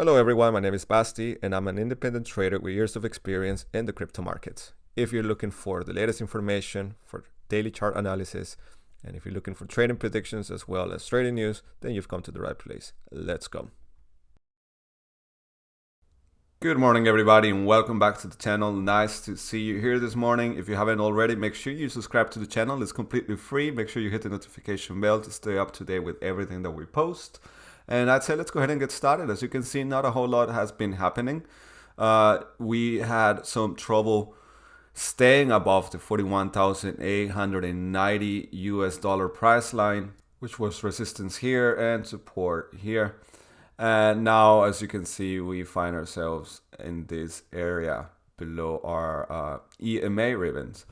Hello everyone, my name is Basti and I'm an independent trader with years of experience in the crypto markets. If you're looking for the latest information for daily chart analysis, and if you're looking for trading predictions as well as trading news, then you've come to the right place. Let's go. Good morning everybody and welcome back to the channel. Nice to see you here this morning. If you haven't already, make sure you subscribe to the channel. It's completely free. Make sure you hit the notification bell to stay up to date with everything that we post. And I'd say let's go ahead and get started. As you can see, not a whole lot has been happening. We had some trouble staying above the 41,890 US dollar price line, which was resistance here and support here. And now, as you can see, we find ourselves in this area below our EMA ribbons.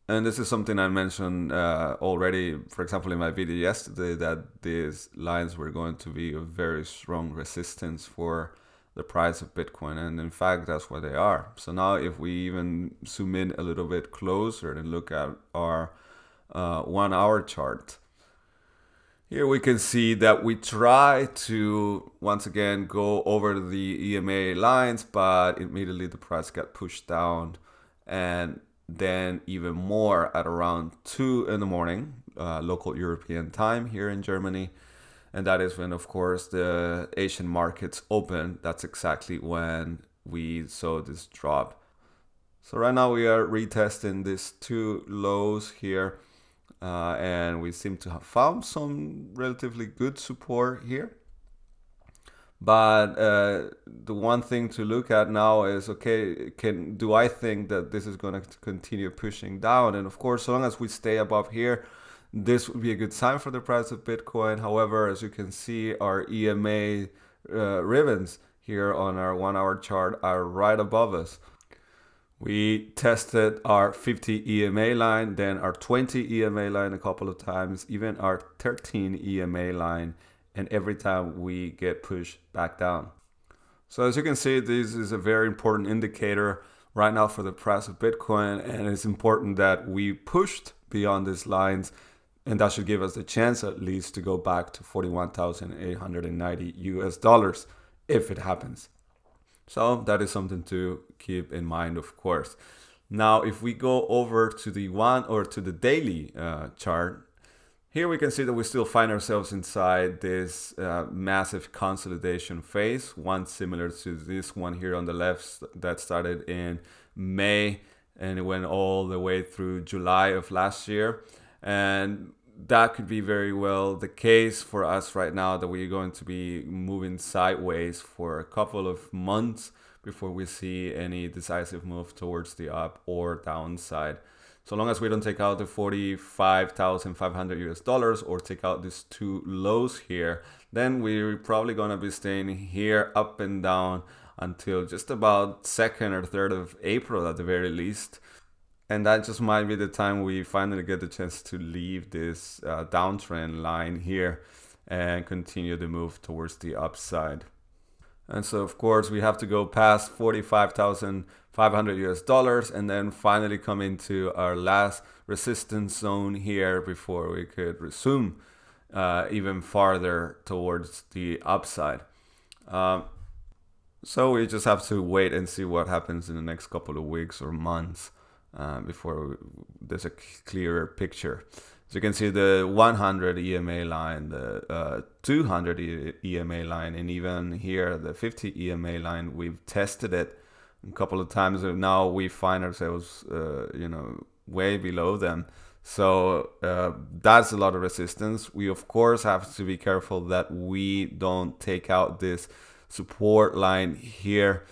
And this is something I mentioned already, for example, in my video yesterday, that these lines were going to be a very strong resistance for the price of Bitcoin. And in fact, that's what they are. So now if we even zoom in a little bit closer and look at our 1 hour chart, here we can see that we try to, once again, go over the EMA lines, but immediately the price got pushed down, and then even more at around 2 in the morning, local European time here in Germany. And that is when, of course, the Asian markets open. That's exactly when we saw this drop. So right now we are retesting these two lows here. And we seem to have found some relatively good support here. But the one thing to look at now is, okay, do I think that this is going to continue pushing down? And of course, so long as we stay above here, this would be a good sign for the price of Bitcoin. However, as you can see, our EMA ribbons here on our 1 hour chart are right above us. We tested our 50 EMA line, then our 20 EMA line a couple of times, even our 13 EMA line, and every time we get pushed back down. So as you can see, this is a very important indicator right now for the price of Bitcoin, and it's important that we pushed beyond these lines, and that should give us the chance at least to go back to 41,890 US dollars if it happens. So that is something to keep in mind, of course. Now, if we go over to the daily chart, here we can see that we still find ourselves inside this massive consolidation phase, one similar to this one here on the left that started in May and it went all the way through July of last year. And that could be very well the case for us right now, that we're going to be moving sideways for a couple of months before we see any decisive move towards the up or downside. So long as we don't take out the 45,500 US dollars or take out these two lows here, then we're probably going to be staying here up and down until just about 2nd or 3rd of April at the very least. And that just might be the time we finally get the chance to leave this downtrend line here and continue the move towards the upside. And so, of course, we have to go past 45,500 US dollars and then finally come into our last resistance zone here before we could resume even farther towards the upside. So we just have to wait and see what happens in the next couple of weeks or months before there's a clearer picture. So you can see the 100 EMA line, the 200 EMA line, and even here the 50 EMA line. We've tested it a couple of times, and now we find ourselves, way below them. So that's a lot of resistance. We of course have to be careful that we don't take out this support line here.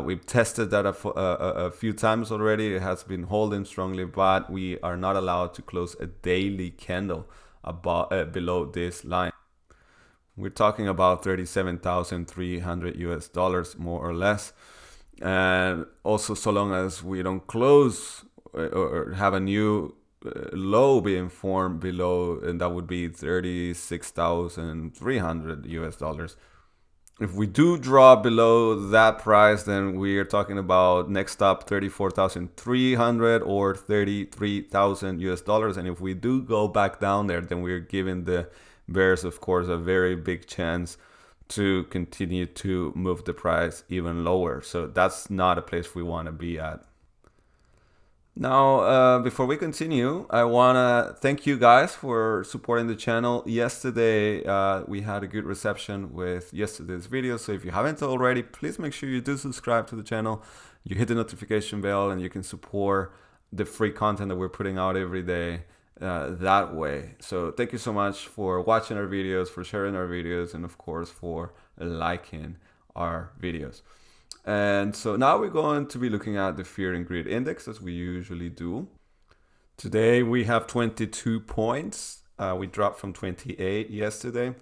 We've tested that a few times already. It has been holding strongly, but we are not allowed to close a daily candle below this line. We're talking about 37,300 US dollars, more or less. And also, so long as we don't close or have a new low being formed below, and that would be 36,300 US dollars. If we do drop below that price, then we are talking about next up 34,300 or 33,000 US dollars. And if we do go back down there, then we're giving the bears, of course, a very big chance to continue to move the price even lower. So that's not a place we want to be at. Now, before we continue, I want to thank you guys for supporting the channel. Yesterday, we had a good reception with yesterday's video. So if you haven't already, please make sure you do subscribe to the channel. You hit the notification bell and you can support the free content that we're putting out every day that way. So thank you so much for watching our videos, for sharing our videos, and of course for liking our videos. And so now we're going to be looking at the fear and greed index as we usually do. Today we have 22 points. We dropped from 28 yesterday.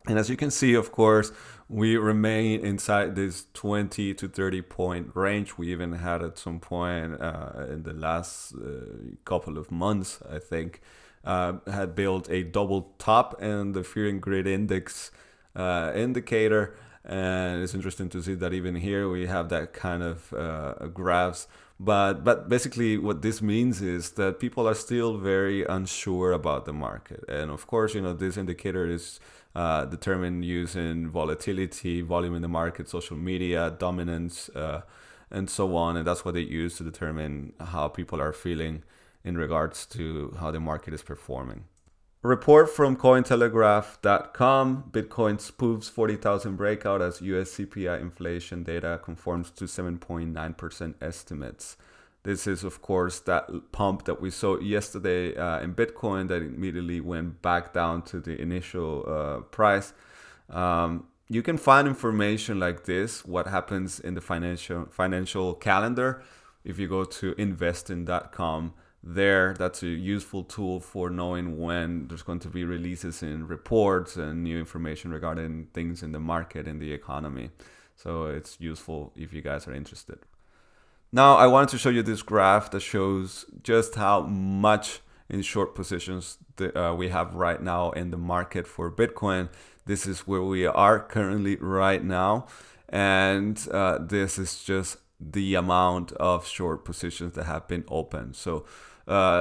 And as you can see, of course, we remain inside this 20 to 30 point range. We even had at some point in the last couple of months, I think, had built a double top in the fear and greed index indicator. And it's interesting to see that even here we have that kind of graphs. But basically what this means is that people are still very unsure about the market. And of course, this indicator is determined using volatility, volume in the market, social media, dominance, and so on. And that's what they use to determine how people are feeling in regards to how the market is performing. A report from Cointelegraph.com, Bitcoin spoofs 40,000 breakout as US CPI inflation data conforms to 7.9% estimates. This is, of course, that pump that we saw yesterday in Bitcoin that immediately went back down to the initial price. You can find information like this, what happens in the financial calendar. If you go to investing.com, that's a useful tool for knowing when there's going to be releases in reports and new information regarding things in the market and the economy. So it's useful if you guys are interested. Now I wanted to show you this graph that shows just how much in short positions we have right now in the market for Bitcoin. This is where we are currently right now. And this is just the amount of short positions that have been opened. So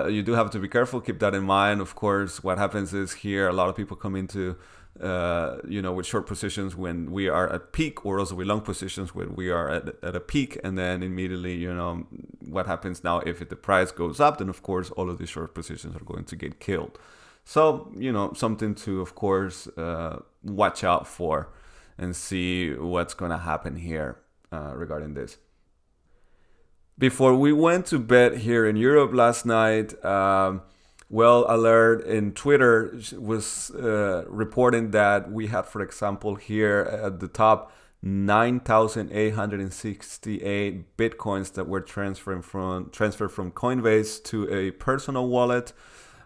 you do have to be careful, keep that in mind. Of course, what happens is here, a lot of people come into, with short positions when we are at peak, or also with long positions when we are at a peak. And then immediately, what happens now, if the price goes up, then of course, all of these short positions are going to get killed. So, something to, of course, watch out for and see what's going to happen here regarding this. Before we went to bed here in Europe last night, Well Alert in Twitter was reporting that we had, for example, here at the top, 9,868 Bitcoins that were transferred from Coinbase to a personal wallet.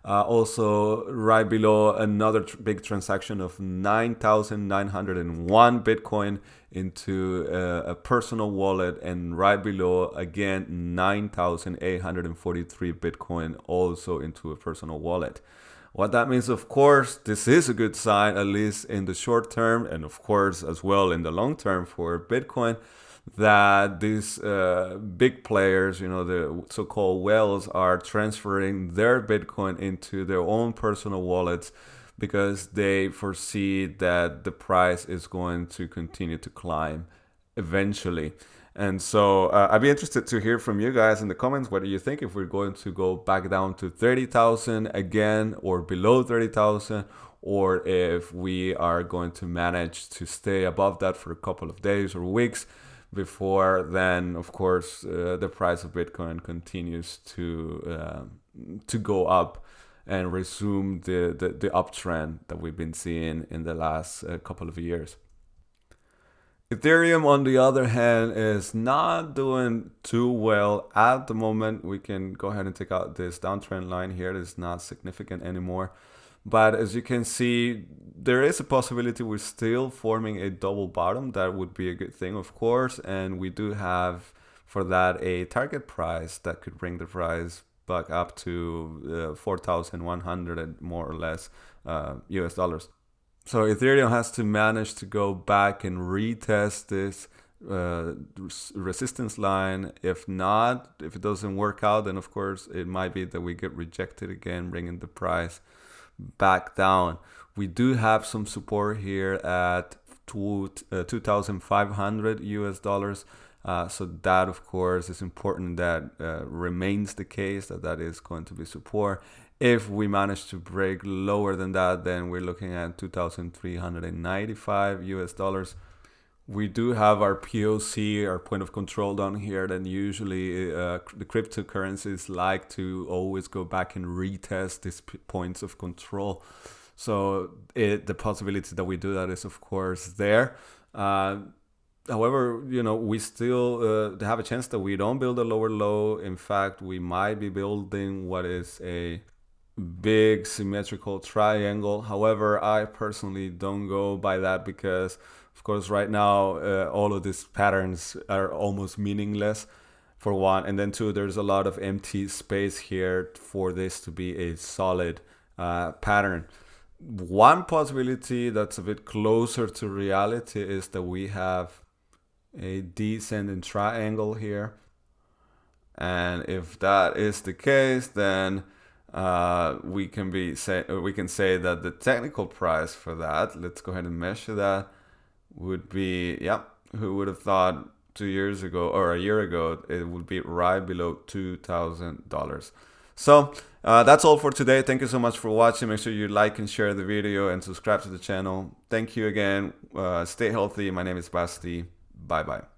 Also, right below, another big transaction of 9,901 Bitcoin into a personal wallet, and right below, again, 9,843 Bitcoin also into a personal wallet. What that means, of course, this is a good sign, at least in the short term, and of course, as well in the long term for Bitcoin, that these big players, the so-called whales, are transferring their Bitcoin into their own personal wallets because they foresee that the price is going to continue to climb eventually. And so I'd be interested to hear from you guys in the comments. What do you think, if we're going to go back down to 30,000 again, or below 30,000, or if we are going to manage to stay above that for a couple of days or weeks before then, of course, the price of Bitcoin continues to go up and resume the uptrend that we've been seeing in the last couple of years. Ethereum, on the other hand, is not doing too well at the moment. We can go ahead and take out this downtrend line here. It is not significant anymore. But as you can see, there is a possibility we're still forming a double bottom. That would be a good thing, of course. And we do have for that a target price that could bring the price back up to 4,100 more or less US dollars. So Ethereum has to manage to go back and retest this resistance line. If not, if it doesn't work out, then of course it might be that we get rejected again, bringing the price back down. We do have some support here at 2,500 US dollars. So that, of course, is important that remains the case, that is going to be support. If we manage to break lower than that, then we're looking at 2,395 US dollars. We do have our POC, our point of control down here. Then usually the cryptocurrencies like to always go back and retest these points of control. So the possibility that we do that is, of course, there. However, we still have a chance that we don't build a lower low. In fact, we might be building what is a big symmetrical triangle. However, I personally don't go by that because, of course, right now, all of these patterns are almost meaningless, for one. And then two, there's a lot of empty space here for this to be a solid pattern. One possibility that's a bit closer to reality is that we have a descending triangle here. And if that is the case, then we can say that the technical price for that, let's go ahead and measure that, would be, who would have thought 2 years ago or a year ago it would be right below $2,000. So that's all for today. Thank you so much for watching. Make sure you like and share the video and subscribe to the channel. Thank you again. Stay healthy. My name is Basti. Bye bye.